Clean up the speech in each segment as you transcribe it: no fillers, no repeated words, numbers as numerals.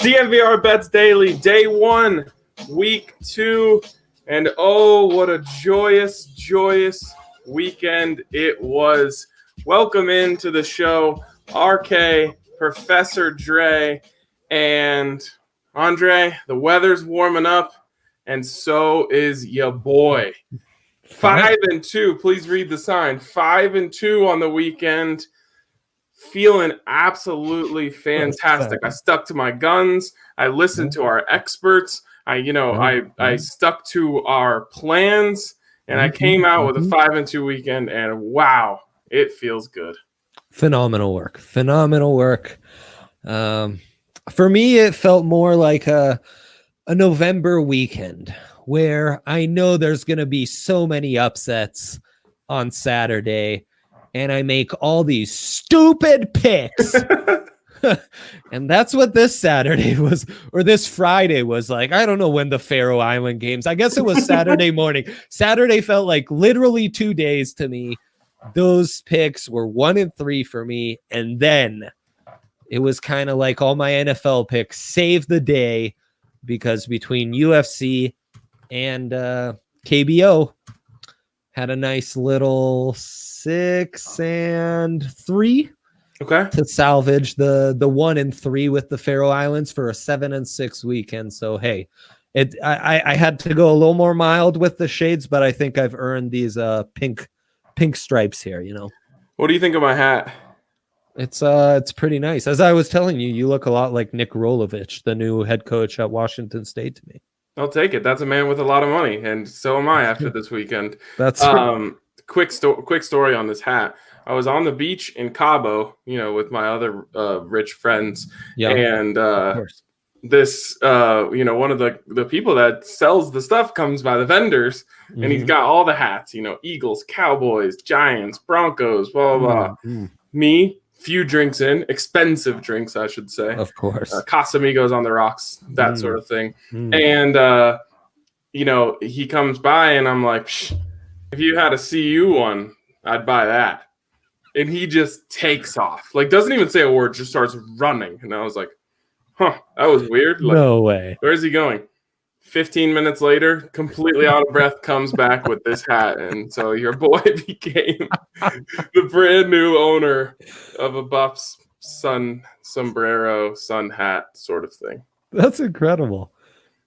DNVR Bets Daily, day 1, week 2, and oh, what a joyous weekend it was. Welcome into the show, RK, Professor Dre, and Andre. The weather's warming up, and so is ya boy. 5-2, please read the sign. 5-2 on the weekend. Feeling absolutely fantastic. I stuck to my guns. I listened to our experts. I stuck to our plans, and I came out with a 5-2 weekend, and wow, it feels good. Phenomenal work. For me, it felt more like a November weekend where I know there's going to be so many upsets on Saturday, and I make all these stupid picks. And that's what this Saturday was, or this Friday was like. I don't know when the Faroe Island games. I guess it was Saturday morning. Saturday felt like literally 2 days to me. Those picks were 1-3 for me. And then it was kind of like all my NFL picks saved the day, because between UFC and KBO had a nice little 6-3 to salvage the 1-3 with the Faroe Islands for a 7-6 weekend. So hey, I had to go a little more mild with the shades, but I think I've earned these pink stripes here. What do you think of my hat? It's pretty nice. As I was telling you, you look a lot like Nick Rolovich, the new head coach at Washington State, to me. I'll take it. That's a man with a lot of money, and so am I after this weekend. That's quick story on this hat. I was on the beach in Cabo, with my other rich friends, and this, one of the people that sells the stuff comes by the vendors, and he's got all the hats, Eagles, Cowboys, Giants, Broncos, blah blah blah. Me. Few drinks in, expensive drinks, I should say. Of course. Casamigos on the rocks, that sort of thing. And, he comes by and I'm like, if you had a CU one, I'd buy that. And he just takes off. Like, doesn't even say a word, just starts running. And I was like, that was weird. Like, no way. Where's he going? 15 minutes later, completely out of breath, comes back with this hat. And so your boy became the brand new owner of a Buffs sun sombrero, sun hat sort of thing. That's incredible.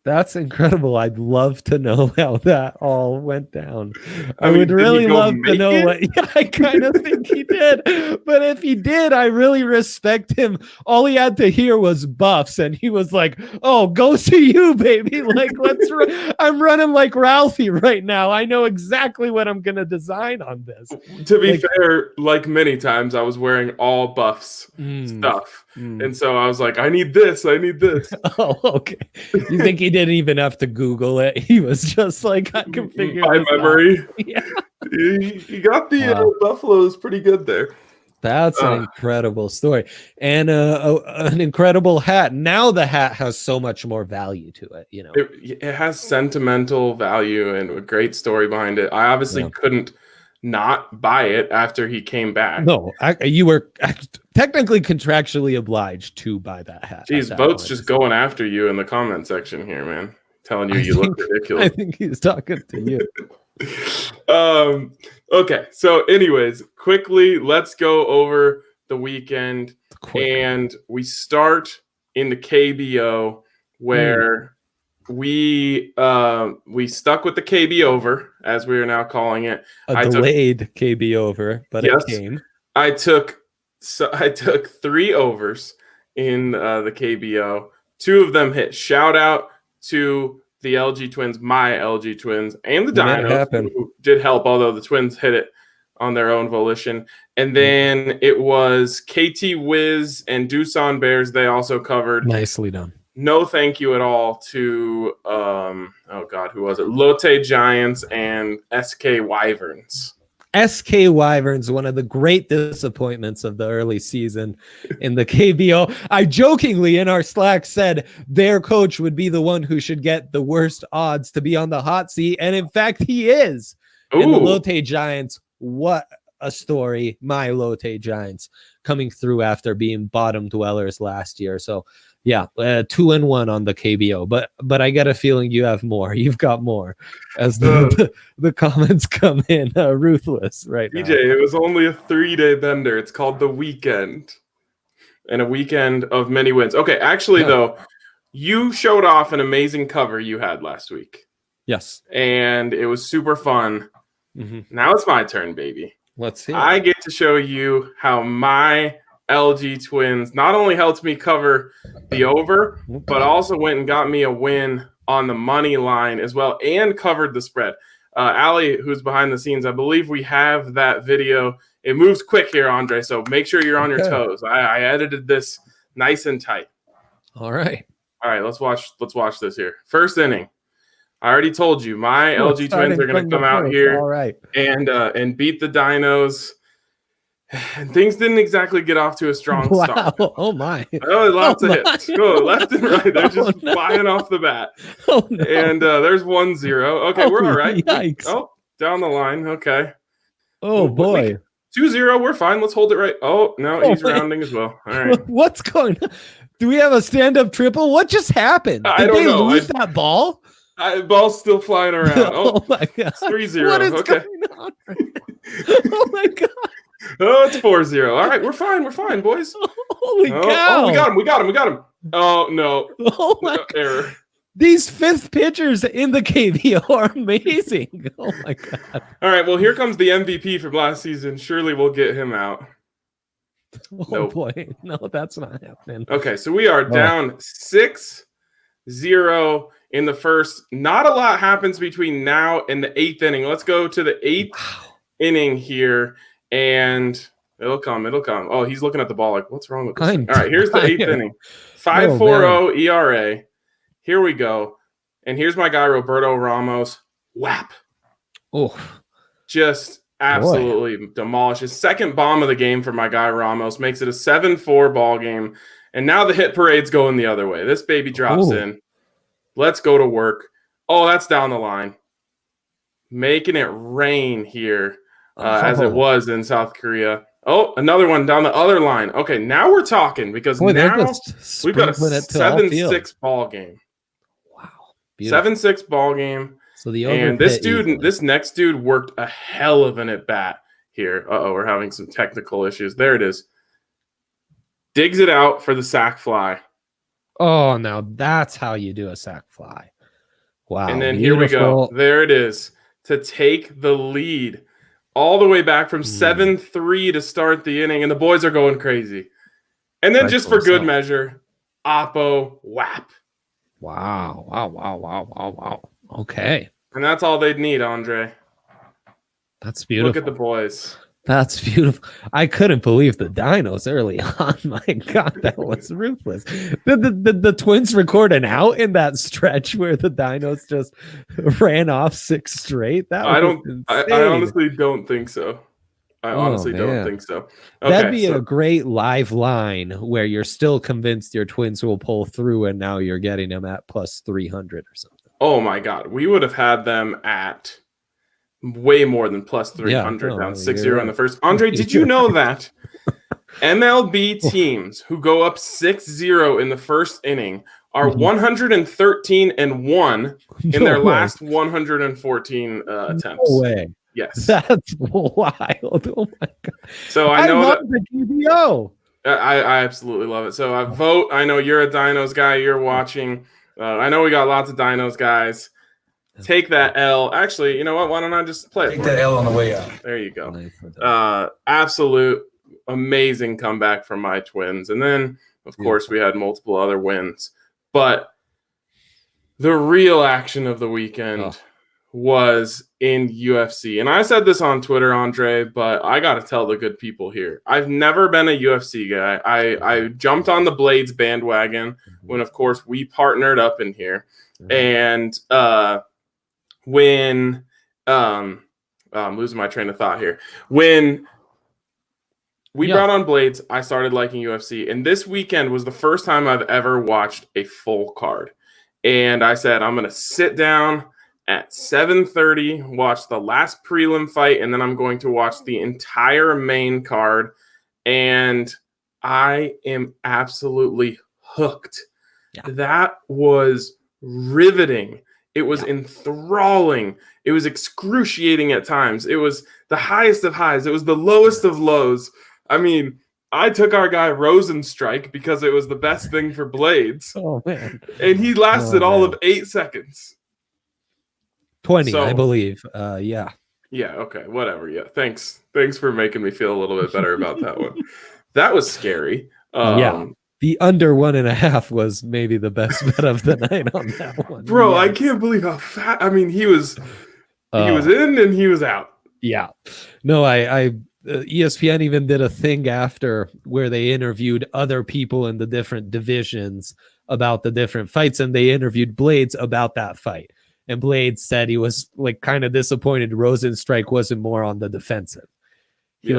I'd love to know how that all went down. I would really love to know what. Yeah, I kind of think he did. But if he did, I really respect him. All he had to hear was Buffs, and he was like, "Oh, go see you, baby! Like, I'm running like Ralphie right now. I know exactly what I'm gonna design on this." To be fair, like many times, I was wearing all Buffs stuff, and so I was like, "I need this. Oh, okay. You think he didn't even have to Google it? He was just like, I can figure by memory. Yeah. He got the Buffaloes pretty good there. That's an incredible story, and an incredible hat. Now the hat has so much more value to it. It has sentimental value and a great story behind it. I obviously couldn't not buy it after he came back. No, you were technically contractually obliged to buy that hat. Jeez, Boat's just going after you in the comment section here, man. Telling you look ridiculous. I think he's talking to you. Okay, so anyways, quickly, let's go over the weekend. And we start in the KBO where we stuck with the KB over, as we are now calling it. Delayed KB over, but it came. I took 3 overs in the KBO. 2 of them hit. Shout out to the LG Twins, my LG Twins, and the Dinos, who did help, although the Twins hit it on their own volition. And then it was KT Wiz and Doosan Bears. They also covered. Nicely done. No thank you at all to, who was it? Lotte Giants and SK Wyverns. SK Wyverns, one of the great disappointments of the early season in the KBO. I jokingly in our Slack said their coach would be the one who should get the worst odds to be on the hot seat. And in fact, he is. And the Lotte Giants, what a story. My Lotte Giants coming through after being bottom dwellers last year. So Yeah, 2-1 on the KBO, but I get a feeling you have more. You've got more as the comments come in ruthless right now. DJ, it was only a 3-day bender. It's called the weekend, and a weekend of many wins. Okay, actually, though, you showed off an amazing cover you had last week. Yes. And it was super fun. Mm-hmm. Now it's my turn, baby. Let's see. I get to show you how my LG Twins not only helped me cover the over, but also went and got me a win on the money line as well and covered the spread. Allie, who's behind the scenes, I believe we have that video. It moves quick here, Andre, so make sure you're on your toes. I edited this nice and tight. All right. Let's watch this here. First inning. I already told you my LG Twins are going to come out here and beat the Dinos. And things didn't exactly get off to a strong start. Oh, my. Oh, lots of hits. Go left and right. They're just flying off the bat. Oh, no. And there's 1-0. Okay, we're all right. Yikes. Oh, down the line. Okay. Oh, boy. 2-0. We're fine. Let's hold it right. Oh, no, he's rounding as well. All right. What's going on? Do we have a stand-up triple? What just happened? I don't know. Lose that ball? Ball's still flying around. Oh my God. It's 3-0. What is okay. going on? Oh my God. Oh, it's 4-0. All right, we're fine, boys. Holy cow. Oh, we got him. Oh, no. Oh my God. Error. These fifth pitchers in the KBO are amazing. Oh my God. All right, well, here comes the MVP from last season. Surely we'll get him out. Oh boy. No, that's not happening. Okay, so we are down 6-0 in the first. Not a lot happens between now and the eighth inning. Let's go to the eighth inning here, and it'll come. Oh, he's looking at the ball like, what's wrong with this? All right, here's the eighth inning. 5.40 ERA. Here we go. And here's my guy, Roberto Ramos. Whap. Oh, just absolutely demolishes. Second bomb of the game for my guy, Ramos. Makes it a 7-4 ball game. And now the hit parade's going the other way. This baby drops in. Let's go to work. Oh, that's down the line. Making it rain here as it was in South Korea. Oh, another one down the other line. Okay, now we're talking because now we've got a 7-6 ball game. Wow. Beautiful. 7-6 ball game. So this next dude worked a hell of an at-bat here. We're having some technical issues. There it is. Digs it out for the sac fly. Oh, now that's how you do a sac fly. Wow. And then here we go. There it is to take the lead all the way back from 7-3 to start the inning. And the boys are going crazy. And then just for good measure, Oppo whap. Wow. Okay. And that's all they'd need, Andre. That's beautiful. Look at the boys. That's beautiful. I couldn't believe the Dinos early on. My God, that was ruthless. The Twins record an out in that stretch where the Dinos just ran off 6 straight. I honestly don't think so. Don't think so. Okay, that'd be a great live line where you're still convinced your Twins will pull through, and now you're getting them at plus 300 or something. Oh my God, we would have had them at way more than plus 300, down 6-0 in the first. Andre, did you know that MLB teams who go up 6-0 in the first inning are 113-1 in their last 114 attempts? No way. Yes. That's wild. Oh my God. So I know love the KBO. I absolutely love it. So I vote. I know you're a Dinos guy. You're watching. I know we got lots of Dinos guys. Take that L. Actually, you know what? Why don't I just play it? Take that L on the way out. There you go. Absolute amazing comeback from my Twins. And then, of course, we had multiple other wins. But the real action of the weekend was in UFC. And I said this on Twitter, Andre, but I got to tell the good people here. I've never been a UFC guy. I jumped on the Blades bandwagon when, of course, we partnered up in here. And when I'm losing my train of thought here. When we brought on Blades, I started liking UFC. And this weekend was the first time I've ever watched a full card. And I said, I'm going to sit down at 7:30, watch the last prelim fight, and then I'm going to watch the entire main card. And I am absolutely hooked That was riveting. It was enthralling. It was excruciating at times. It was the highest of highs. It was the lowest of lows. I mean, I took our guy Rosenstrike because it was the best thing for Blades. Oh, man. And he lasted all of 8 seconds. 20, I believe. Yeah, okay, whatever. Yeah, thanks for making me feel a little bit better about that one. That was scary. The under 1.5 was maybe the best bet of the night on that one. Bro, I can't believe how fat. I mean, he was in and he was out. Yeah. No, ESPN even did a thing after where they interviewed other people in the different divisions about the different fights, and they interviewed Blades about that fight. And Blades said he was like kind of disappointed Rosenstrike wasn't more on the defensive. He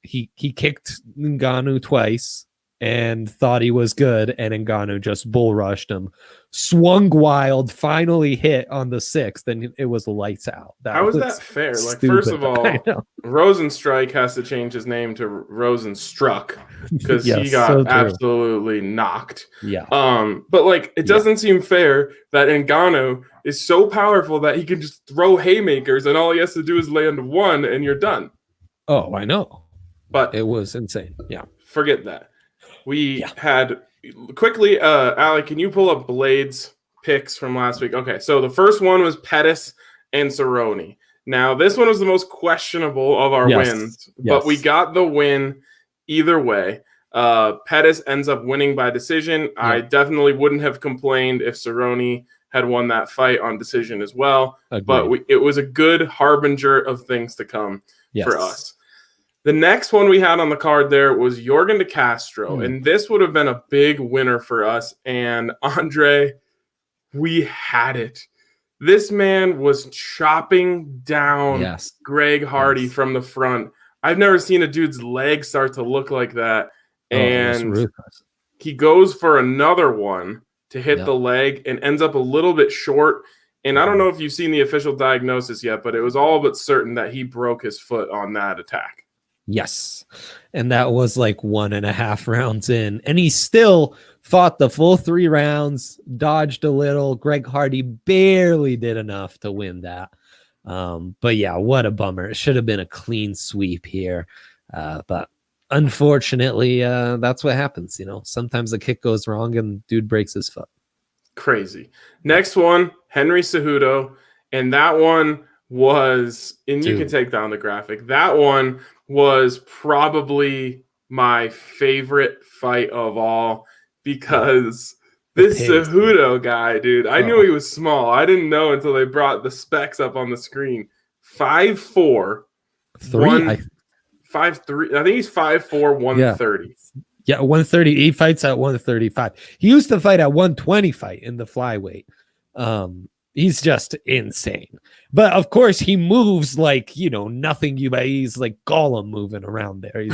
he kicked Ngannou twice and thought he was good, and Ngannou just bull rushed him, swung wild, finally hit on the 6th, and it was lights out. How is that fair? Like, first of all, Rosenstrike has to change his name to Rosenstruck because he got absolutely knocked. Yeah. But like, it doesn't seem fair that Ngannou is so powerful that he can just throw haymakers and all he has to do is land one and you're done. Oh, I know. But it was insane. Yeah. Forget that. We had quickly, Allie, can you pull up Blades picks from last week? Okay, so the first one was Pettis and Cerrone. Now, this one was the most questionable of our wins, but we got the win either way. Pettis ends up winning by decision. Yeah. I definitely wouldn't have complained if Cerrone had won that fight on decision as well. Agreed. But it was a good harbinger of things to come for us. The next one we had on the card there was Yorgan de Castro, and this would have been a big winner for us. And Andre, we had it. This man was chopping down Greg Hardy from the front. I've never seen a dude's leg start to look like that. And he goes for another one to hit the leg and ends up a little bit short. And I don't know if you've seen the official diagnosis yet, but it was all but certain that he broke his foot on that attack. Yes. And that was like 1.5 rounds in. And he still fought the full 3 rounds, dodged a little. Greg Hardy barely did enough to win that. But yeah, what a bummer. It should have been a clean sweep here. But unfortunately, that's what happens. You know, sometimes the kick goes wrong and dude breaks his foot. Crazy. Next one, Henry Cejudo. And that one was, and you can take down the graphic. That one was probably my favorite fight of all because this Cejudo guy, dude, I knew he was small. I didn't know until they brought the specs up on the screen. 5'4", 5'3". I think he's 5'4", 130. Yeah, 130. He fights at 135. He used to fight at 120 fight in the flyweight. He's just insane. But of course, he moves like, nothing. He's like Gollum moving around there.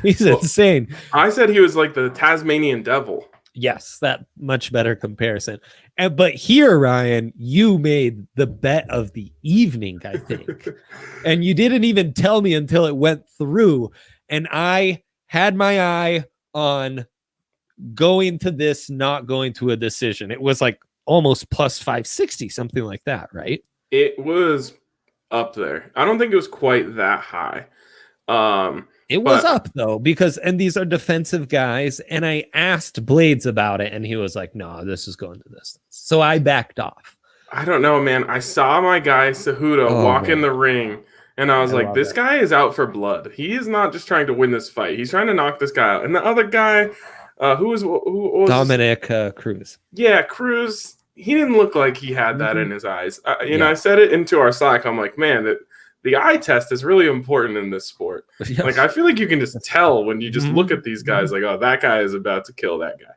He's insane. I said he was like the Tasmanian devil. Yes, that much better comparison. But here, Ryan, you made the bet of the evening, I think. And you didn't even tell me until it went through. And I had my eye on going to this, not going to a decision. It was like almost plus 560, something like that, right? It was up there. I don't think it was quite that high. It was up though, and these are defensive guys. And I asked Blades about it, and he was like, "No, this is going to this." So I backed off. I don't know, man. I saw my guy Cejudo walk in the ring, and I was like, "This guy is out for blood. He is not just trying to win this fight. He's trying to knock this guy out." And the other guy, who was Dominic Cruz? Yeah, Cruz. He didn't look like he had that in his eyes. I said it into our Slack. I'm like, man, the eye test is really important in this sport. Like, I feel like you can just tell when you just look at these guys, like, oh, that guy is about to kill that guy.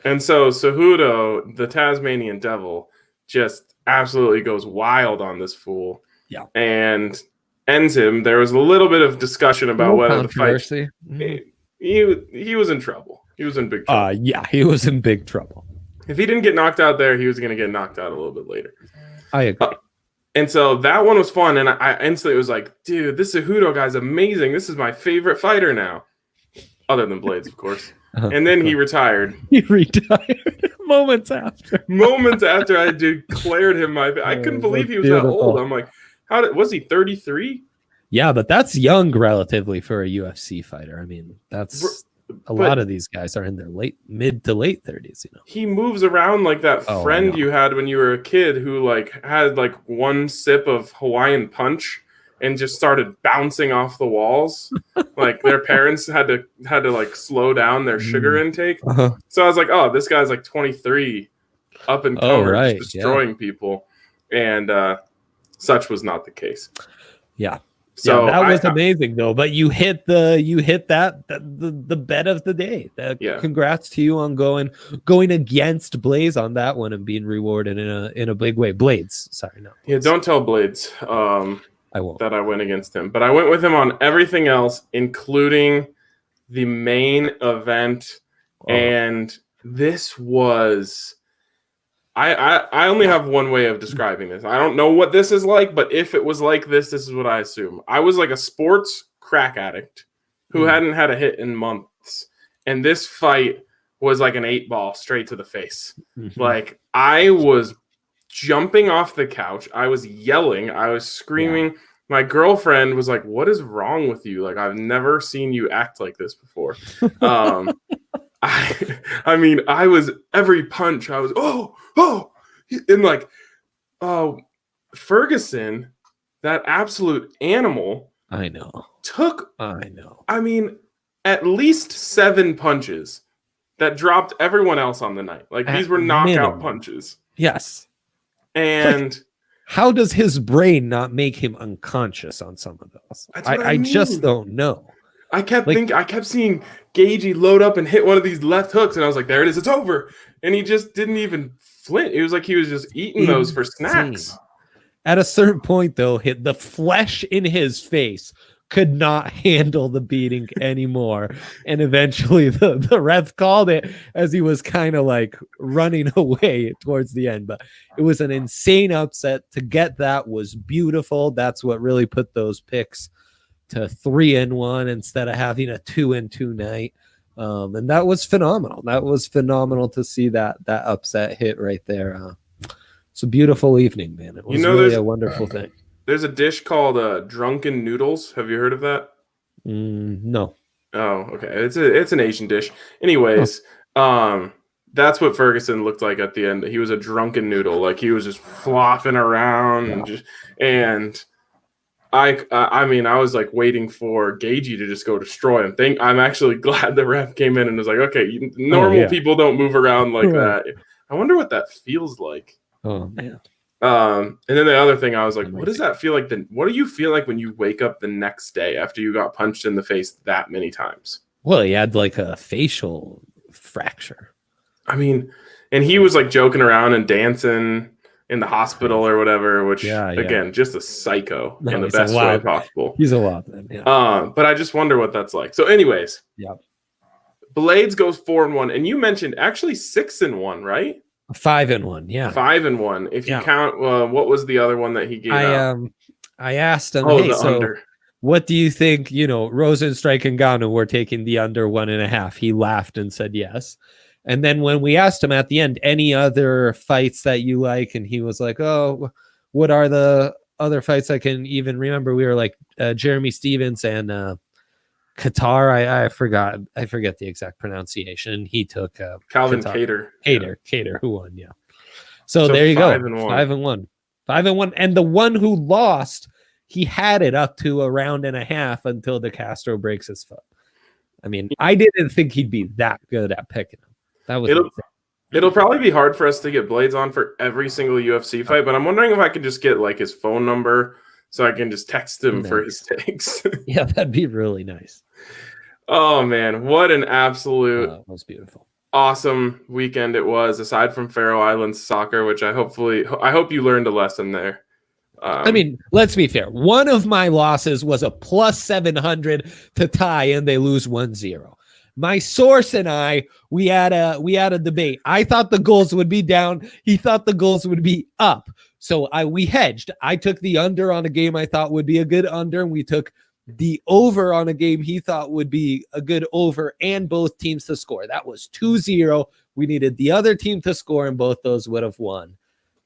And so Cejudo, the Tasmanian devil, just absolutely goes wild on this fool. Yeah. And ends him. There was a little bit of discussion about whether the fight. He was in trouble. He was in big trouble. Yeah, he was in big trouble. If he didn't get knocked out there, he was going to get knocked out a little bit later. I agree. And so that one was fun, and I instantly was like, dude, this Cejudo guy's amazing. This is my favorite fighter now. Other than Blades, of course. And then he retired. He retired moments after. Moments after I declared him I couldn't believe he was that old. I'm like, was he 33? Yeah, but that's young relatively for a UFC fighter. I mean, that's a lot of these guys are in their mid to late 30s, you know. He moves around like that friend you had when you were a kid who like had like one sip of Hawaiian punch and just started bouncing off the walls. Like their parents had to like slow down their sugar intake. So I was like, oh, this guy's like 23, up and comer, just destroying people. And such was not the case. Yeah. So that was amazing though. But you hit the bet of the day. Congrats to you on going against Blaze on that one and being rewarded in a big way. Blades, sorry, no. Yeah, don't tell Blades. I won't. That I went against him, but I went with him on everything else, including the main event. And this was. I only have one way of describing this. I don't know what this is like, but if it was like this is what I assume. I was like a sports crack addict who hadn't had a hit in months. And this fight was like an 8-ball straight to the face. Like I was jumping off the couch. I was yelling. I was screaming. Yeah. My girlfriend was like, "What is wrong with you? Like, I've never seen you act like this before." I mean, I was every punch. I was and like, Ferguson, that absolute animal. I know. I mean, at least 7 punches that dropped everyone else on the night. Like these were knockout punches. Yes. And how does his brain not make him unconscious on some of those? I just don't know. I kept seeing Gagey load up and hit one of these left hooks, and I was like, there it is, it's over. And he just didn't even flint. It was like he was just eating those for snacks. At a certain point, though, the flesh in his face could not handle the beating anymore. And eventually the ref called it as he was kind of like running away towards the end. But it was an insane upset. To get that was beautiful. That's what really put those picks to 3-1 instead of having a 2-2 night. And that was phenomenal. That was phenomenal to see that upset hit right there. It's a beautiful evening, man. It was really a wonderful thing. There's a dish called drunken noodles. Have you heard of that? No. Oh, okay. It's an Asian dish. Anyways, that's what Ferguson looked like at the end. He was a drunken noodle. Like he was just flopping around and I mean, I was like waiting for Gagey to just go destroy him. I'm actually glad the ref came in and was like, okay, normal people don't move around like that. I wonder what that feels like. Oh man. And then the other thing, I was like, what does that feel like? What do you feel like when you wake up the next day after you got punched in the face that many times? Well, he had like a facial fracture. I mean, and he was like joking around and dancing in the hospital or whatever, which again, just a psycho in the best way possible. He's a lot, man. But I just wonder what that's like. So anyways, Blades goes 4-1, and you mentioned actually 6-1, right? 5-1, yeah. 5-1. If you count, what was the other one that he gave out? I asked him, hey, so under. What do you think? Rosenstrike and Ngannou were taking the under 1.5. He laughed and said yes. And then when we asked him at the end, any other fights that you like? And he was like, oh, what are the other fights I can even remember? We were like Jeremy Stevens and Qatar. I forget the exact pronunciation. He took Calvin Kattar. Kattar, who won, yeah. So there you go. 5-1. And the one who lost, he had it up to a round and a half until De Castro breaks his foot. I mean, I didn't think he'd be that good at picking him. It'll probably be hard for us to get Blades on for every single UFC fight, but I'm wondering if I could just get like his phone number so I can just text him for his takes. Yeah, that'd be really nice. Oh man, what an absolute that was beautiful, awesome weekend it was. Aside from Faroe Islands soccer, which I hope you learned a lesson there. I mean, let's be fair. One of my losses was a plus 700 to tie, and they lose 1-0. My source and I, we had a debate. I thought the goals would be down. He thought the goals would be up. So we hedged. I took the under on a game I thought would be a good under, and we took the over on a game he thought would be a good over and both teams to score. That was 2-0. We needed the other team to score, and both those would have won.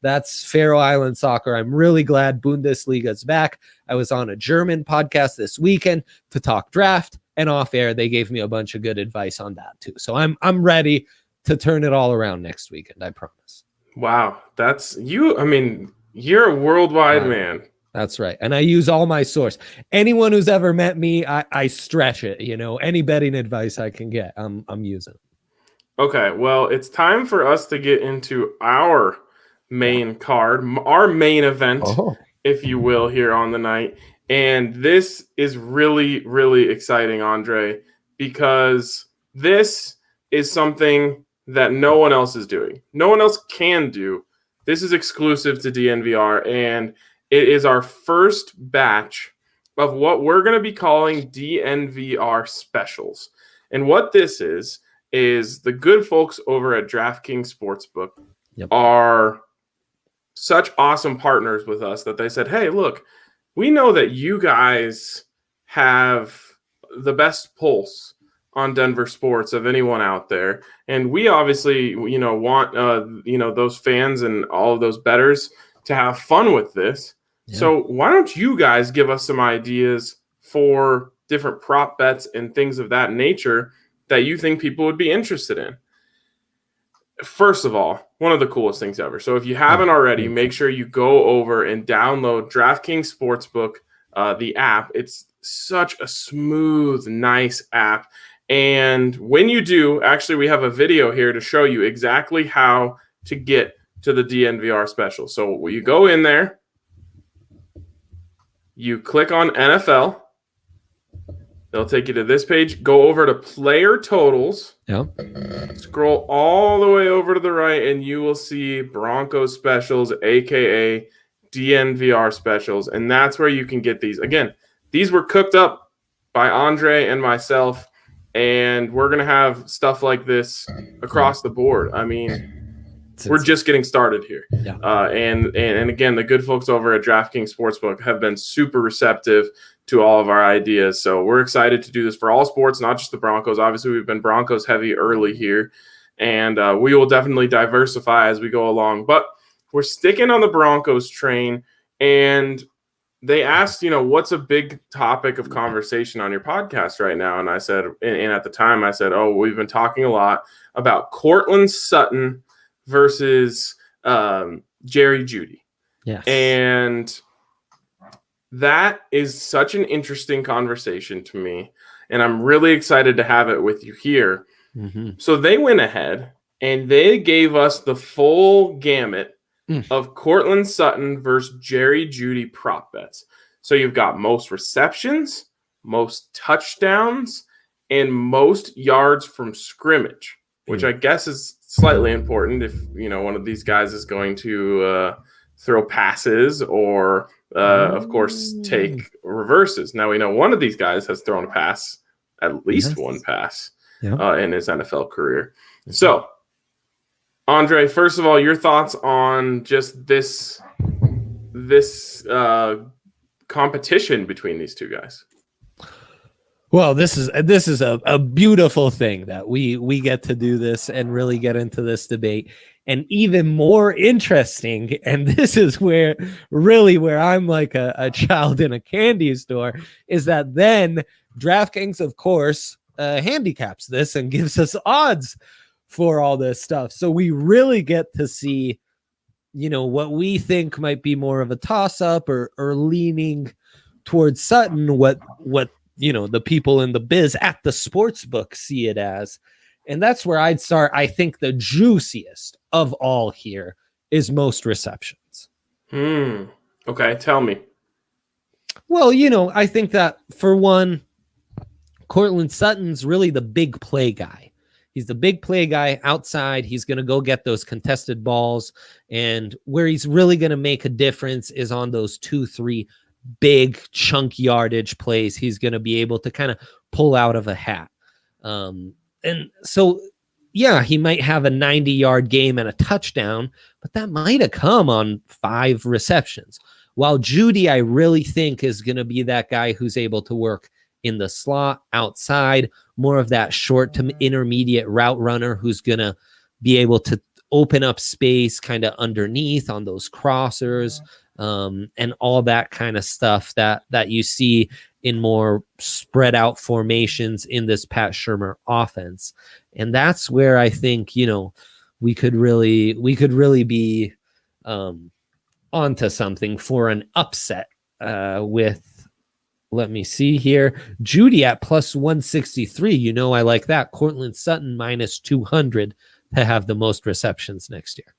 That's Faroe Island soccer. I'm really glad Bundesliga's back. I was on a German podcast this weekend to talk draft, and off air, they gave me a bunch of good advice on that too. So I'm ready to turn it all around next weekend, I promise. Wow. That's you. I mean, you're a worldwide man. That's right. And I use all my source. Anyone who's ever met me, I stretch it. Any betting advice I can get, I'm using. Okay. Well, it's time for us to get into our main card, our main event, if you will, here on the night. And this is really, really exciting, Andre, because this is something that no one else is doing. No one else can do. This is exclusive to DNVR, and it is our first batch of what we're going to be calling DNVR specials. And what this is the good folks over at DraftKings Sportsbook are such awesome partners with us that they said, hey, look, we know that you guys have the best pulse on Denver sports of anyone out there. And we obviously, want, those fans and all of those bettors to have fun with this. Yeah. So why don't you guys give us some ideas for different prop bets and things of that nature that you think people would be interested in? First of all, one of the coolest things ever. So if you haven't already, make sure you go over and download DraftKings Sportsbook, the app. It's such a smooth, nice app. And when you do, actually, we have a video here to show you exactly how to get to the DNVR special. So you go in there, you click on NFL. They'll take you to this page. Go over to player totals. Yeah. Scroll all the way over to the right, and you will see Broncos specials, aka DNVR specials, and that's where you can get these. Again, these were cooked up by Andre and myself, and we're gonna have stuff like this across the board. I mean, we're just getting started here. Yeah. And again, the good folks over at DraftKings Sportsbook have been super receptive to all of our ideas. So we're excited to do this for all sports, not just the Broncos. Obviously, we've been Broncos heavy early here, and we will definitely diversify as we go along. But we're sticking on the Broncos train, and they asked, what's a big topic of conversation on your podcast right now? And I said, and at the time I said, we've been talking a lot about Courtland Sutton versus Jeudy. Yes. And that is such an interesting conversation to me, and I'm really excited to have it with you here. Mm-hmm. So they went ahead and they gave us the full gamut of Courtland Sutton versus Jeudy prop bets. So you've got most receptions, most touchdowns, and most yards from scrimmage, which I guess is slightly important if, one of these guys is going to throw passes or of course, take reverses. Now we know one of these guys has thrown a pass, at least one pass, in his NFL career. So, Andre, first of all, your thoughts on just this competition between these two guys? Well, this is a beautiful thing that we get to do this and really get into this debate. And even more interesting, and this is where I'm like a child in a candy store, is that then DraftKings, of course, handicaps this and gives us odds for all this stuff. So we really get to see, what we think might be more of a toss-up or leaning towards Sutton, what the people in the biz at the sports book see it as. And that's where I'd start. I think the juiciest of all here is most receptions. Okay, tell me. Well, I think that for one, Courtland Sutton's really the big play guy. He's the big play guy outside. He's going to go get those contested balls. And where he's really going to make a difference is on those 2-3 big chunk yardage plays he's going to be able to kind of pull out of a hat. And so, yeah, he might have a 90-yard game and a touchdown, but that might have come on 5 receptions. While Jeudy, I really think is going to be that guy who's able to work in the slot, outside, more of that short to intermediate route runner who's going to be able to open up space kind of underneath on those crossers, and all that kind of stuff that you see in more spread out formations in this Pat Shurmur offense. And that's where I think, we could really be onto something for an upset with, let me see here, Jeudy at plus 163. I like that. Courtland Sutton minus 200 to have the most receptions next year.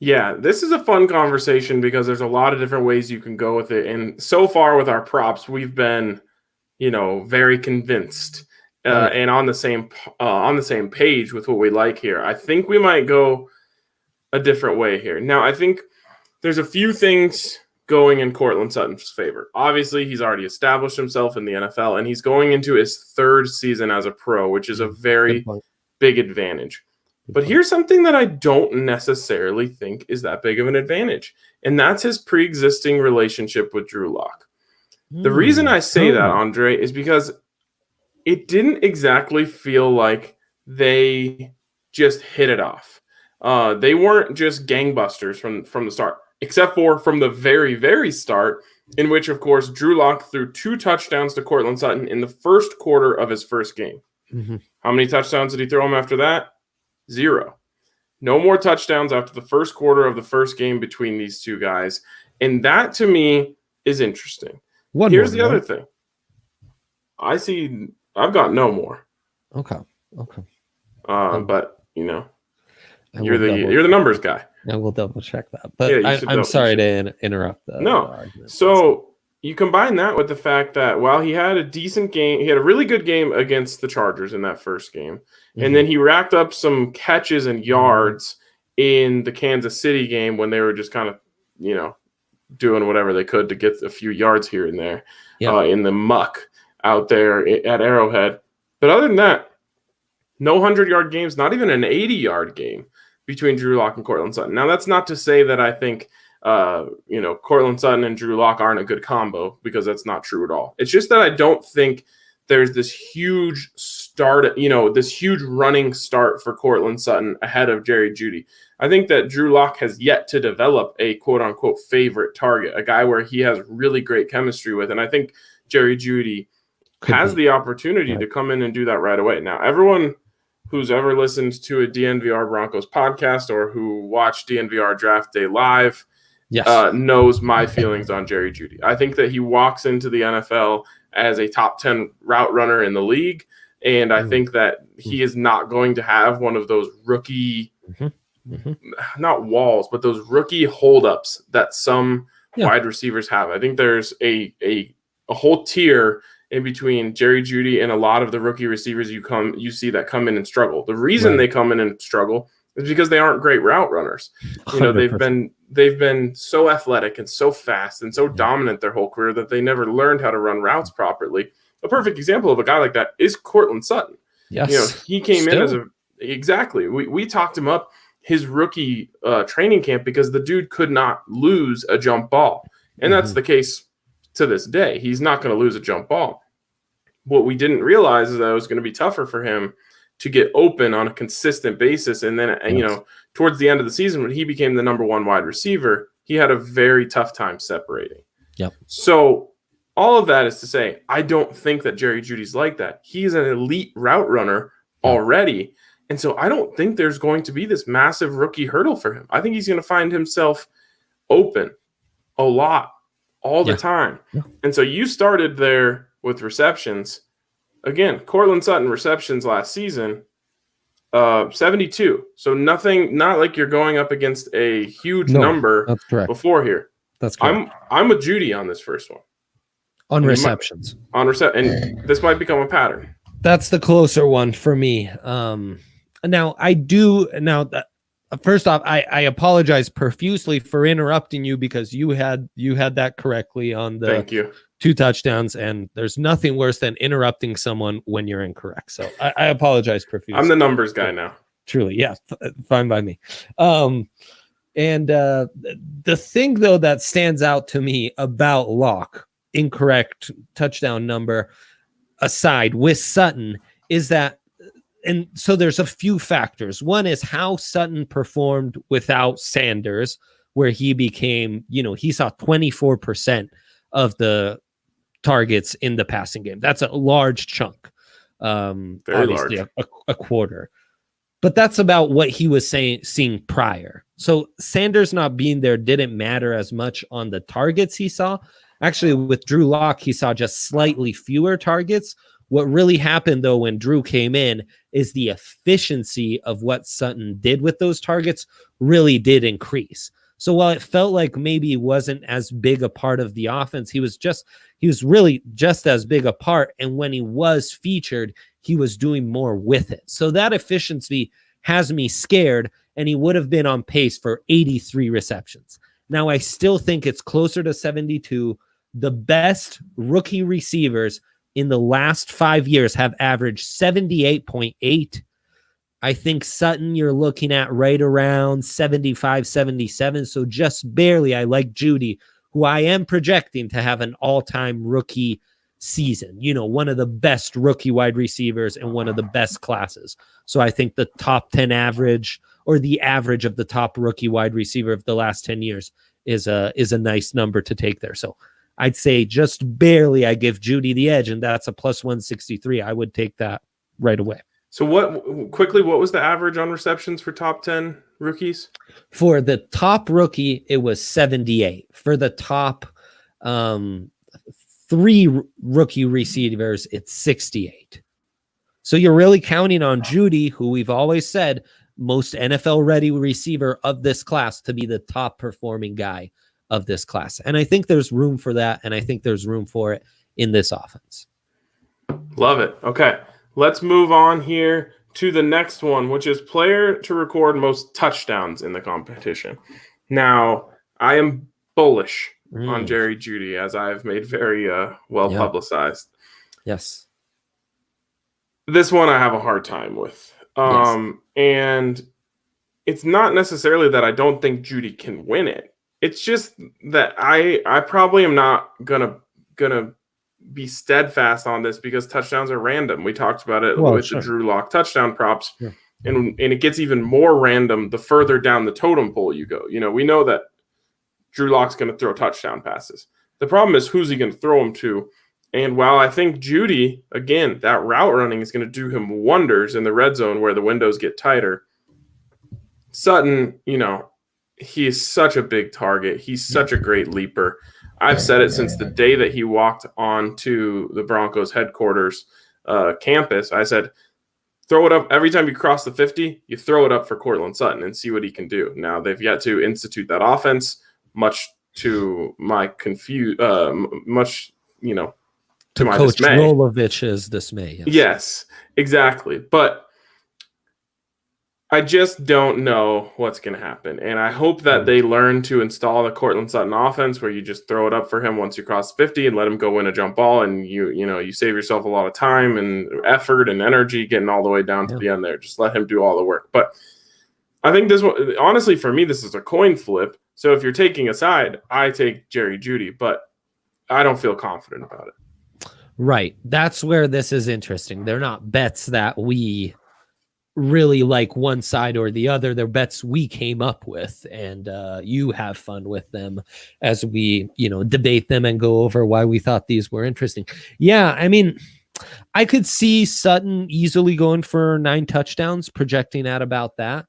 Yeah, this is a fun conversation because there's a lot of different ways you can go with it. And so far with our props, we've been, very convinced and on the same page with what we like here. I think we might go a different way here. Now, I think there's a few things going in Courtland Sutton's favor. Obviously, he's already established himself in the NFL, and he's going into his third season as a pro, which is a very big advantage. But here's something that I don't necessarily think is that big of an advantage, and that's his pre-existing relationship with Drew Lock. The reason I say that, Andre, is because it didn't exactly feel like they just hit it off. They weren't just gangbusters from the start, except for from the very, very start, in which, of course, Drew Lock threw 2 touchdowns to Courtland Sutton in the first quarter of his first game. Mm-hmm. How many touchdowns did he throw him after that? 0. No more touchdowns after the first quarter of the first game between these two guys. And that, to me, is interesting. Here's the other thing. I've got no more. Okay. But, you're the numbers guy. I will double check that. But I'm sorry to interrupt. No. So you combine that with the fact that while he had a decent game, he had a really good game against the Chargers in that first game. Mm-hmm. And then he racked up some catches and yards in the Kansas City game when they were just kind of, doing whatever they could to get a few yards here and there in the muck out there at Arrowhead. But other than that, no 100-yard games, not even an 80-yard game between Drew Lock and Courtland Sutton. Now, that's not to say that I think, Courtland Sutton and Drew Lock aren't a good combo, because that's not true at all. It's just that I don't think there's this huge start, this huge running start for Courtland Sutton ahead of Jerry Jeudy. I think that Drew Lock has yet to develop a quote-unquote favorite target, a guy where he has really great chemistry with. And I think Jerry Jeudy has the opportunity to come in and do that right away. Now, everyone who's ever listened to a DNVR Broncos podcast or who watched DNVR Draft Day live knows my feelings on Jerry Jeudy. I think that he walks into the NFL as a top 10 route runner in the league, and I think that he is not going to have one of those rookie, not walls, but those rookie holdups that some wide receivers have. I think there's a whole tier in between Jerry Jeudy and a lot of the rookie receivers you see that come in and struggle. The reason they come in and struggle is because they aren't great route runners. 100%. They've been so athletic and so fast and so dominant their whole career that they never learned how to run routes properly. A perfect example of a guy like that is Courtland Sutton. Yes. He came in as we talked him up his rookie training camp because the dude could not lose a jump ball. And that's the case to this day. He's not going to lose a jump ball. What we didn't realize is that it was going to be tougher for him to get open on a consistent basis. And then, towards the end of the season, when he became the number 1 wide receiver, he had a very tough time separating. Yep. So all of that is to say, I don't think that Jerry Jeudy's like that. He's an elite route runner already. And so I don't think there's going to be this massive rookie hurdle for him. I think he's going to find himself open a lot all the time. Yeah. And so you started there with receptions. Again, Courtland Sutton receptions last season, 72. So not like you're going up against a huge number before here. That's correct. I'm with Jeudy on this first one. On receptions. And this might become a pattern. That's the closer one for me. First off, I apologize profusely for interrupting you because you had that correctly on the Thank you. 2 touchdowns, and there's nothing worse than interrupting someone when you're incorrect. So I apologize profusely. I'm the numbers guy now. Truly, yeah, fine by me. And the thing, though, that stands out to me about Locke, incorrect touchdown number aside, with Sutton, is that, and so there's a few factors. One is how Sutton performed without Sanders, where he became, he saw 24% of the targets in the passing game. That's a large chunk. Very obviously large. A quarter. But that's about what he was seeing prior. So Sanders not being there didn't matter as much on the targets he saw. Actually, with Drew Lock, he saw just slightly fewer targets. What really happened, though, when Drew came in is the efficiency of what Sutton did with those targets really did increase. So while it felt like maybe he wasn't as big a part of the offense, he was really just as big a part. And when he was featured, he was doing more with it. So that efficiency has me scared, and he would have been on pace for 83 receptions. Now, I still think it's closer to 72. The best rookie receivers in the last 5 years have averaged 78.8. I think Sutton, you're looking at right around 75, 77. So just barely. I like Jeudy, who I am projecting to have an all-time rookie season, one of the best rookie wide receivers and one of the best classes. So I think the top 10 average, or the average of the top rookie wide receiver of the last 10 years is a nice number to take there. So I'd say just barely I give Jeudy the edge, and that's a plus 163. I would take that right away. So what was the average on receptions for top 10 rookies? For the top rookie, it was 78. For the top 3 rookie receivers, it's 68. So you're really counting on Jeudy, who we've always said, most NFL-ready receiver of this class, to be the top performing guy of this class. And I think there's room for that, and I think there's room for it in this offense. Love it. Okay. Let's move on here to the next one, which is player to record most touchdowns in the competition. Now, I am bullish on Jerry Jeudy, as I've made very well publicized. Yes. This one I have a hard time with. And it's not necessarily that I don't think Jeudy can win it. It's just that I probably am not gonna be steadfast on this because touchdowns are random. We talked about it with the Drew Lock touchdown props, and it gets even more random the further down the totem pole you go. We know that Drew Lock's going to throw touchdown passes. The problem is, who's he going to throw them to? And while I think Jeudy, again, that route running is going to do him wonders in the red zone where the windows get tighter, Sutton, he is such a big target. He's such a great leaper. I've said it since the day that he walked onto the Broncos headquarters campus. I said, throw it up every time you cross the 50, you throw it up for Courtland Sutton and see what he can do. Now, they've yet to institute that offense, much to my to my Coach dismay. Rolovich's dismay. Yes, exactly. But I just don't know what's going to happen. And I hope that they learn to install the Courtland Sutton offense where you just throw it up for him once you cross 50 and let him go win a jump ball. And you save yourself a lot of time and effort and energy getting all the way down to the end there. Just let him do all the work. But I think this one, honestly, for me, this is a coin flip. So if you're taking a side, I take Jerry Jeudy, but I don't feel confident about it. Right. That's where this is interesting. They're not bets that we really like one side or the other. They're bets we came up with, and you have fun with them as we, debate them and go over why we thought these were interesting. Yeah, I mean, I could see Sutton easily going for 9 touchdowns, projecting at about that.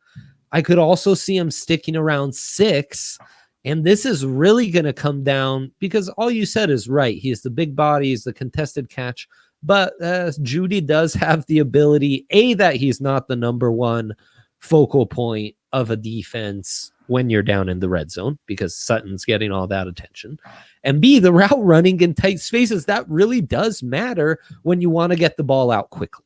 I could also see him sticking around 6. And this is really going to come down because all you said is right. He's the big body, he's the contested catch. But Jeudy does have the ability, A, that he's not the number one focal point of a defense when you're down in the red zone because Sutton's getting all that attention. And B, the route running in tight spaces, that really does matter when you want to get the ball out quickly.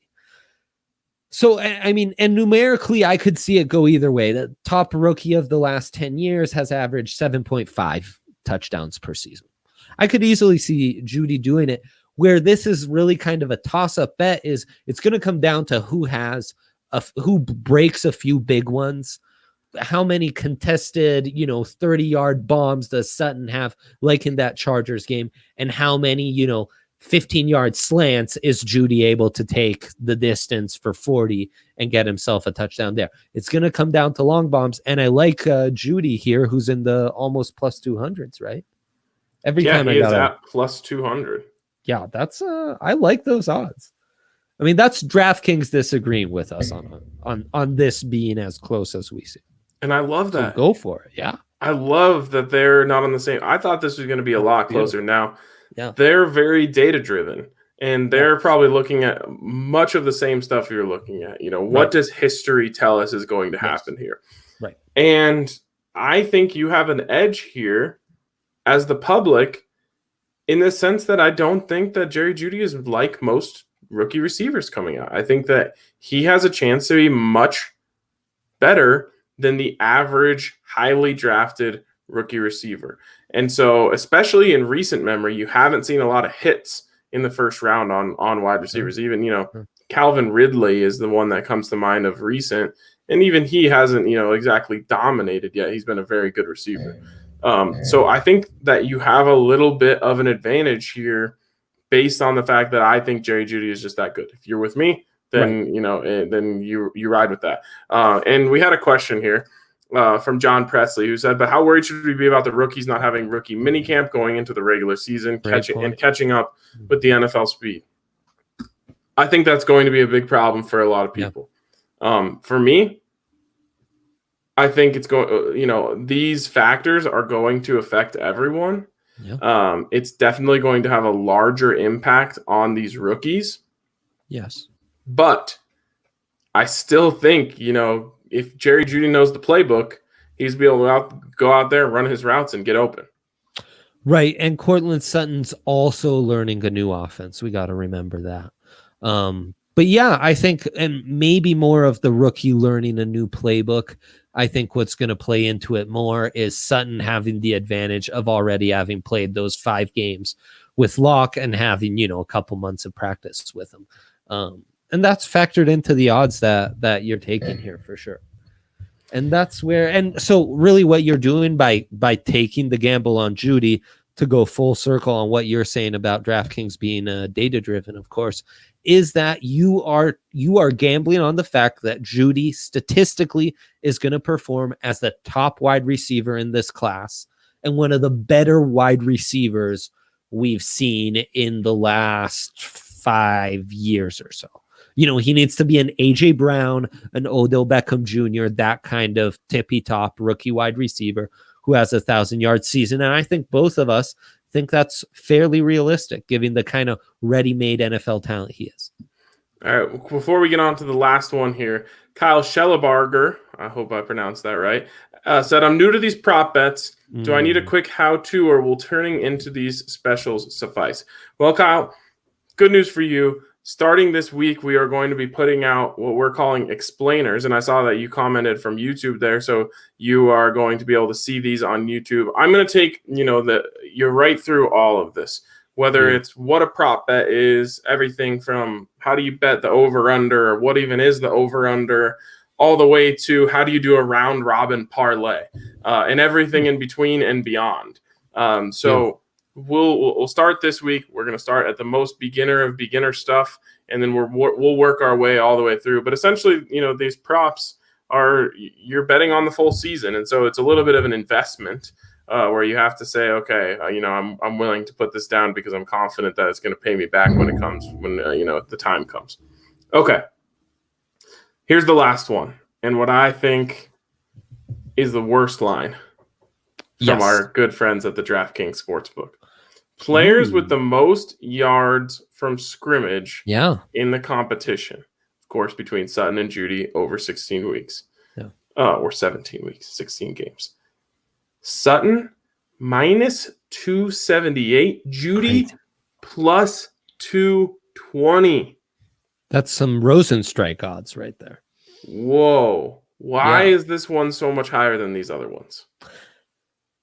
So, I mean, and numerically, I could see it go either way. The top rookie of the last 10 years has averaged 7.5 touchdowns per season. I could easily see Jeudy doing it. Where this is really kind of a toss-up bet is it's going to come down to who breaks a few big ones how many contested, 30-yard bombs does Sutton have, like in that Chargers game, and how many, 15-yard slants is Jeudy able to take the distance for 40 and get himself a touchdown there. It's going to come down to long bombs, and I like Jeudy here, who's in the almost plus 200s, right? Every time he is at plus 200. Yeah, that's I like those odds. I mean, that's DraftKings disagreeing with us on this being as close as we see. And I love that. So go for it. Yeah. I love that they're not on the same. I thought this was going to be a lot closer. Now, they're very data driven, and they're probably looking at much of the same stuff you're looking at. What does history tell us is going to happen here? Right. And I think you have an edge here as the public in the sense that I don't think that Jerry Jeudy is like most rookie receivers coming out. I think that he has a chance to be much better than the average highly drafted rookie receiver. And so, especially in recent memory, you haven't seen a lot of hits in the first round on wide receivers. Even, Calvin Ridley is the one that comes to mind of recent. And even he hasn't, exactly dominated yet. He's been a very good receiver. So I think that you have a little bit of an advantage here based on the fact that I think Jerry Jeudy is just that good. If you're with me, then then you ride with that. And we had a question here from John Presley who said, "But how worried should we be about the rookies not having rookie minicamp going into the regular season, catching up with the NFL speed?" I think that's going to be a big problem for a lot of people. For me, I think it's going. These factors are going to affect everyone. Yeah. It's definitely going to have a larger impact on these rookies. Yes. But I still think, if Jerry Jeudy knows the playbook, he's be able to go out there, run his routes, and get open. Right. And Courtland Sutton's also learning a new offense. We got to remember that. But yeah, I think, and maybe more of the rookie learning a new playbook. I think what's going to play into it more is Sutton having the advantage of already having played those 5 games with Locke and having, a couple months of practice with him. And that's factored into the odds that you're taking here for sure. And that's where, and so really what you're doing by taking the gamble on Jeudy, to go full circle on what you're saying about DraftKings being data driven, of course, is that you are gambling on the fact that Jeudy statistically is going to perform as the top wide receiver in this class and one of the better wide receivers we've seen in the last 5 years or so. He needs to be an AJ Brown, an Odell Beckham Jr., that kind of tippy top rookie wide receiver who has a 1,000-yard season. And I think both of us think that's fairly realistic, given the kind of ready-made NFL talent he is. All right, before we get on to the last one here, Kyle Schellebarger, I hope I pronounced that right, said, "I'm new to these prop bets. Do I need a quick how-to, or will turning into these specials suffice?" Well, Kyle, good news for you. Starting this week, we are going to be putting out what we're calling explainers. And I saw that you commented from YouTube there. So you are going to be able to see these on YouTube. I'm going to take, you're right through all of this, whether it's what a prop bet is, everything from how do you bet the over-under, or what even is the over-under, all the way to how do you do a round-robin parlay, and everything in between and beyond. We'll start this week. We're going to start at the most beginner of beginner stuff, and then we'll work our way all the way through. But essentially, these props you're betting on the full season, and so it's a little bit of an investment where you have to say, okay, I'm willing to put this down because I'm confident that it's going to pay me back when the time comes. Okay, here's the last one, and what I think is the worst line from our good friends at the DraftKings Sportsbook. Players with the most yards from scrimmage in the competition. Of course, between Sutton and Jeudy over 16 weeks. Or 17 weeks, 16 games. Sutton, minus 278. Jeudy, plus 220. That's some Rosenstrike odds right there. Whoa. Why is this one so much higher than these other ones?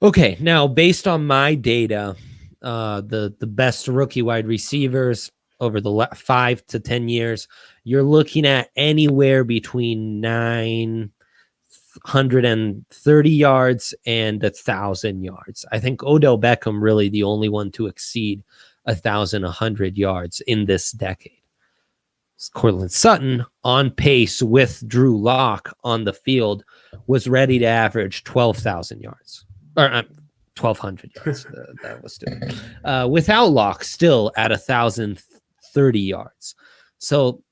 Okay, now based on my data, the best rookie wide receivers over the 5 to 10 years, you're looking at anywhere between 9, 130 yards and 1,000 yards. I think Odell Beckham really the only one to exceed 1,100 yards in this decade. Courtland Sutton, on pace with Drew Lock on the field, was ready to average 12,000 yards. Or 1,200 yards. That was stupid. Without Lock, still at 1,030 yards. So,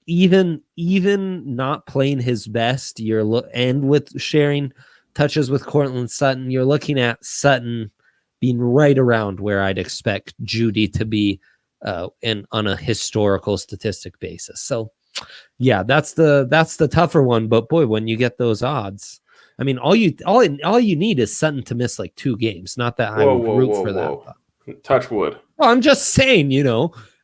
even not playing his best, and with sharing touches with Courtland Sutton, you're looking at Sutton being right around where I'd expect Jeudy to be on a historical statistic basis. So yeah, that's the tougher one. But boy, when you get those odds, I mean, all you need is Sutton to miss like 2 games. Not that I would root for that. Touch wood. Well, I'm just saying,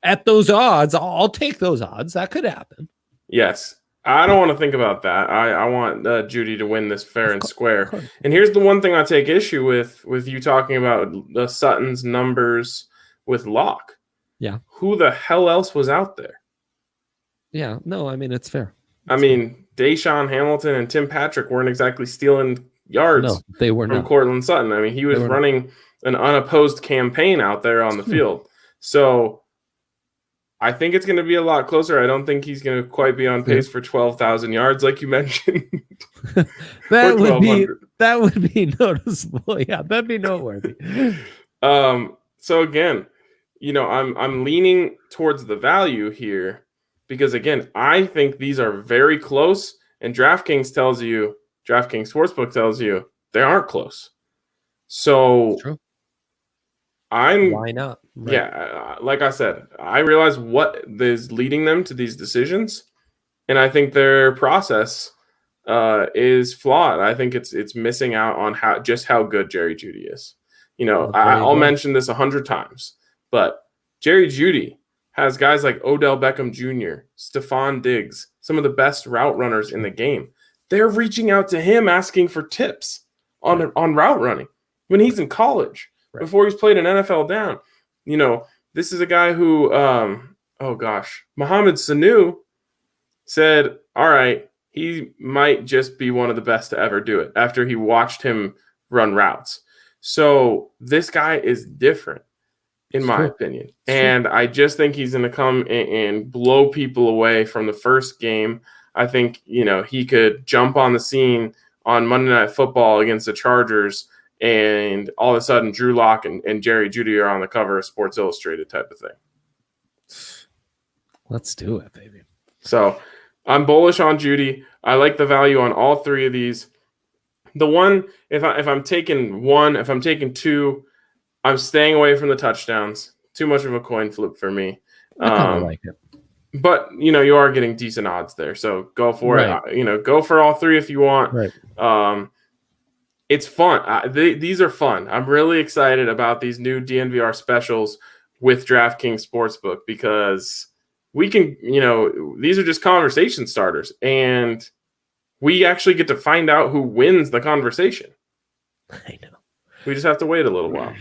at those odds, I'll take those odds. That could happen. Yes. I don't want to think about that. I want Jeudy to win this fair and square. And here's the one thing I take issue with you talking about the Sutton's numbers with Locke. Yeah. Who the hell else was out there? Yeah. No, I mean, it's fair. I mean, Deshaun Hamilton and Tim Patrick weren't exactly stealing yards they were from Courtland Sutton. I mean, he was running an unopposed campaign out there on the field. So I think it's going to be a lot closer. I don't think he's going to quite be on pace for 12,000 yards like you mentioned. that would be noticeable. Yeah, that'd be noteworthy. So again, I'm leaning towards the value here because again, I think these are very close, and DraftKings Sportsbook tells you they aren't close. So true. Why not? Right. Yeah, like I said, I realize what is leading them to these decisions, and I think their process is flawed. I think it's missing out on how good Jerry Jeudy is. I'll mention this 100 times, but Jerry Jeudy has guys like Odell Beckham Jr., Stephon Diggs, some of the best route runners in the game. They're reaching out to him asking for tips on route running when he's in college. Right. Before he's played an NFL down. This is a guy who, Mohamed Sanu said, all right, he might just be one of the best to ever do it after he watched him run routes. So this guy is different, in my opinion. And I just think he's going to come and blow people away from the first game. I think, he could jump on the scene on Monday Night Football against the Chargers, and all of a sudden Drew Lock and Jerry Jeudy are on the cover of Sports Illustrated type of thing. Let's do it, baby. So I'm bullish on Jeudy. I like the value on all 3 of these. The one, if I'm taking 2, I'm staying away from the touchdowns. Too much of a coin flip for me. I kind of like it. But, you are getting decent odds there. So go for it. Go for all 3 if you want. Right. It's fun. These are fun. I'm really excited about these new DNVR specials with DraftKings Sportsbook because we can, these are just conversation starters, and we actually get to find out who wins the conversation. I know. We just have to wait a little while.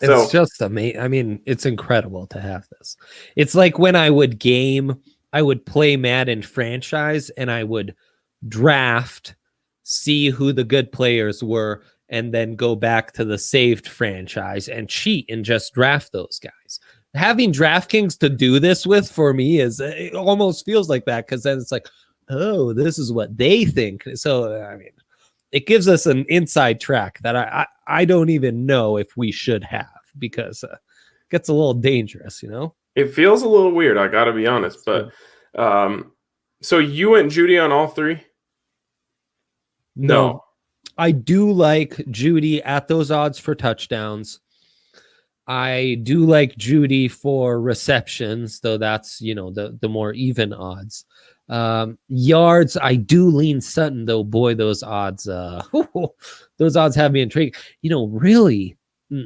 It's just amazing. I mean, it's incredible to have this. It's like when I would play Madden franchise, and I would draft, see who the good players were, and then go back to the saved franchise and cheat and just draft those guys. Having DraftKings to do this with for me it almost feels like that, because then it's like, oh, this is what they think. So, I mean, it gives us an inside track that I don't even know if we should have, because it gets a little dangerous, It feels a little weird, I got to be honest. But so you went Jeudy on all 3? No. I do like Jeudy at those odds for touchdowns. I do like Jeudy for receptions, though that's, the more even odds. Yards, I do lean Sutton, though. Boy, those odds have me intrigued. Really,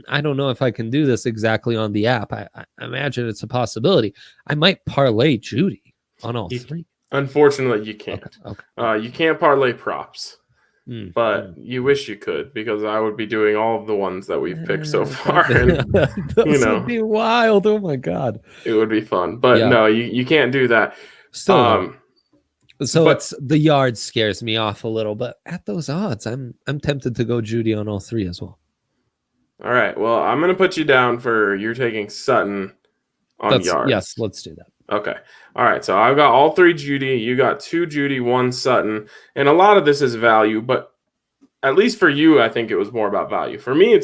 I don't know if I can do this exactly on the app. I imagine it's a possibility. I might parlay Jeudy on all 3. Unfortunately, you can't. Okay. You can't parlay props. But you wish you could, because I would be doing all of the ones that we've picked so far. And, those would be wild. Oh my God. It would be fun. But no, you can't do that. So So But- it's the yard scares me off a little, but at those odds, I'm tempted to go Jeudy on all three as well. All right. Well, I'm going to put you down for you're taking Sutton on yards. Yes, let's do that. Okay. All right. So I've got all 3 Jeudy. You got 2 Jeudy, 1 Sutton. And a lot of this is value, but at least for you, I think it was more about value. For me,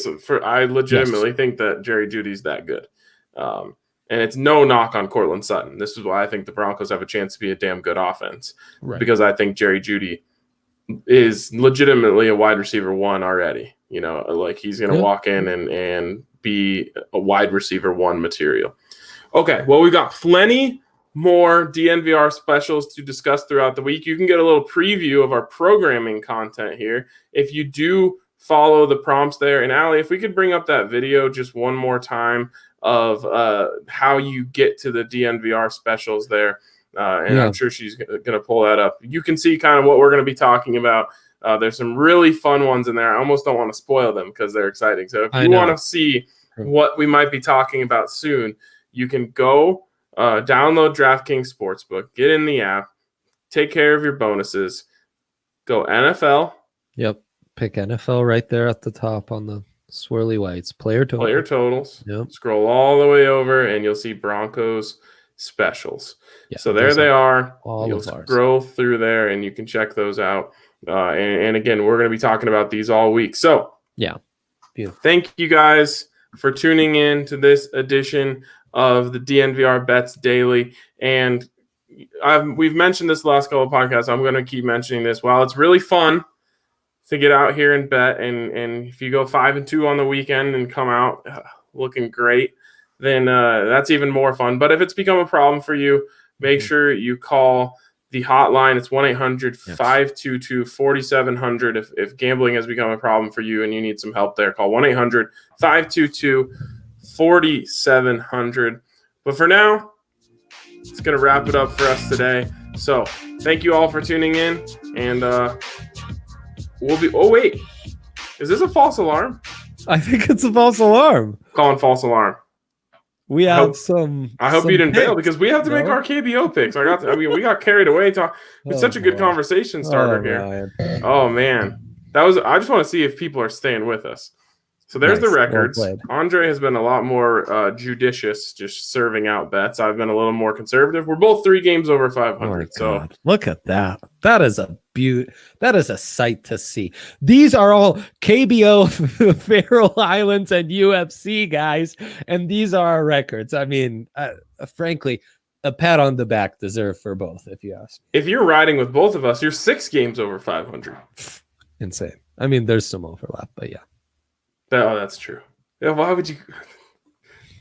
I legitimately think that Jerry Judy's that good. And it's no knock on Courtland Sutton. This is why I think the Broncos have a chance to be a damn good offense. Right. Because I think Jerry Jeudy is legitimately a wide receiver 1 already. You know, like he's going to walk in and be a wide receiver 1 material. Okay, well, we've got plenty more DNVR specials to discuss throughout the week. You can get a little preview of our programming content here if you do follow the prompts there. And Allie, if we could bring up that video just one more time of how you get to the DNVR specials there. I'm sure she's going to pull that up. You can see kind of what we're going to be talking about. There's some really fun ones in there. I almost don't want to spoil them because they're exciting. So if you want to see what we might be talking about soon, you can go download DraftKings Sportsbook, get in the app, take care of your bonuses, go NFL. Yep. Pick NFL right there at the top on the swirly whites. Player totals. Yep. Scroll all the way over and you'll see Broncos specials. Yeah, so there they are. You'll scroll through there and you can check those out. And again, we're going to be talking about these all week. So yeah, beautiful. Thank you guys for tuning in to this edition of the DNVR Bets Daily. And we've mentioned this last couple of podcasts. I'm going to keep mentioning this. While it's really fun to get out here and bet, and if you go 5-2 on the weekend and come out looking great, then that's even more fun. But if it's become a problem for you, make sure you call the hotline. It's 1-800-522-4700. If gambling has become a problem for you and you need some help there, call 1-800-522-4700. But for now, it's going to wrap it up for us today. So thank you all for tuning in. And we'll be – oh, wait. Is this a false alarm? I think it's a false alarm. Calling false alarm. We have I hope you didn't bail because we have to make our KBO picks. We got carried away. It's such a good conversation starter here. Man. Oh man, I just want to see if people are staying with us. So there's the records. Well, Andre has been a lot more judicious, just serving out bets. I've been a little more conservative. We're both 3 games over 500. So look at that. That is a beaut. That is a sight to see. These are all KBO, Faroe Islands, and UFC guys, and these are our records. I mean, frankly, a pat on the back deserved for both, if you ask me. If you're riding with both of us, you're 6 games over 500. Insane. I mean, there's some overlap, but yeah. Oh, that's true. Yeah, why would you?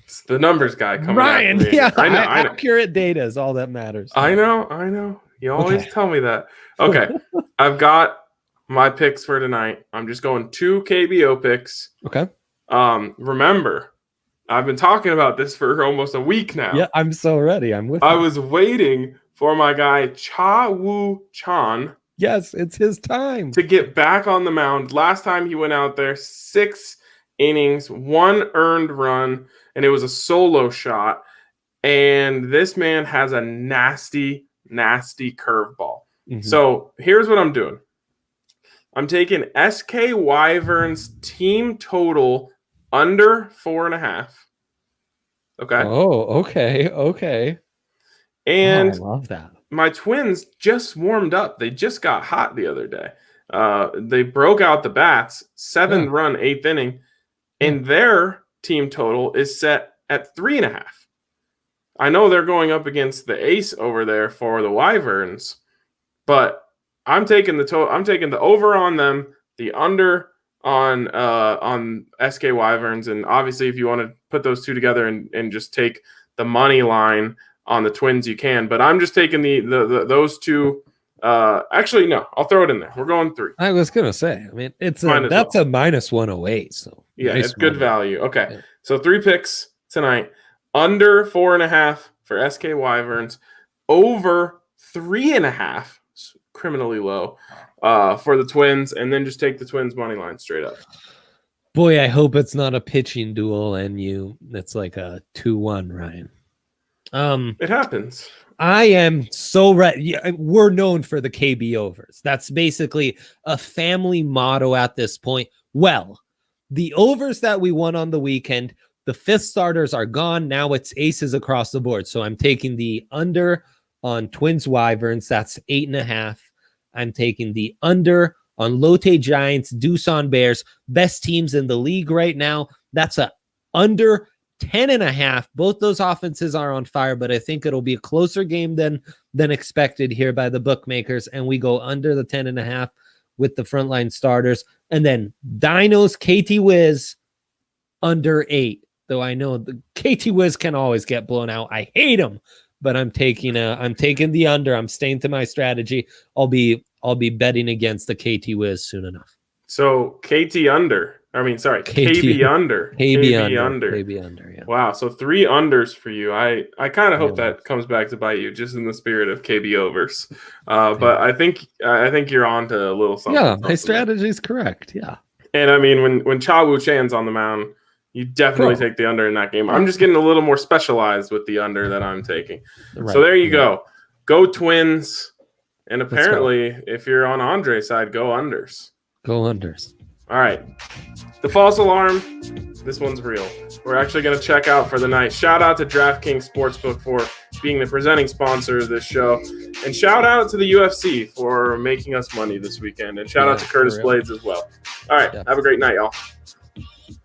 It's the numbers guy coming. Ryan, yeah, I know. Accurate data is all that matters. I know. You always tell me that. Okay, I've got my picks for tonight. I'm just going 2 KBO picks. Okay. Remember, I've been talking about this for almost a week now. Yeah, I'm so ready. I'm with you. I was waiting for my guy Cha Woo Chan. Yes, it's his time to get back on the mound. Last time he went out there, 6 innings, 1 earned run, and it was a solo shot. And this man has a nasty, nasty curveball. Mm-hmm. So here's what I'm doing. I'm taking SK Wyverns team total under 4.5. Okay. Oh, okay. And I love that. My Twins just warmed up. They just got hot the other day. They broke out the bats, 7-run 8th inning, and their team total is set at 3.5. I know they're going up against the ace over there for the Wyverns, but I'm taking the total. I'm taking the over on them, the under on SK Wyverns, and obviously if you want to put those two together and just take the money line on the Twins, you can, but I'm just taking those two. Actually, no, I'll throw it in there. We're going 3. I was gonna say, I mean, that's a minus 108. So yeah, nice, it's good value. Okay, yeah. So 3 picks tonight: under 4.5 for SK Wyverns, over 3.5, criminally low, for the Twins, and then just take the Twins money line straight up. Boy, I hope it's not a pitching duel and it's like a 2-1, Ryan. It happens. I am so ready. We're known for the KB overs. That's basically a family motto at this point. Well, the overs that we won on the weekend, the fifth starters are gone. Now it's aces across the board. So I'm taking the under on Twins Wyverns. That's 8.5. I'm taking the under on Lotte Giants, Deuce on Bears. Best teams in the league right now. That's a under 10.5. Both those offenses are on fire, but I think it'll be a closer game than expected here by the bookmakers. And we go under the 10.5 with the frontline starters. And then Dinos, KT Wiz under 8. Though I know the KT Wiz can always get blown out. I hate him, but I'm taking the under. I'm staying to my strategy. I'll be betting against the KT Wiz soon enough. So KB under. KB under. KB under, yeah. Wow, so 3 unders for you. I kind of hope that comes back to bite you, just in the spirit of KB overs. But I think you're on to a little something. Yeah, my strategy is correct. Yeah. And I mean, when Cha Wu Chan's on the mound, you definitely take the under in that game. I'm just getting a little more specialized with the under that I'm taking. Right. So there you go. Go Twins. And apparently, if you're on Andre's side, go unders. Go unders. All right. The false alarm, this one's real. We're actually going to check out for the night. Shout out to DraftKings Sportsbook for being the presenting sponsor of this show. And shout out to the UFC for making us money this weekend. And shout out to Curtis Blades as well. All right. Have a great night, y'all.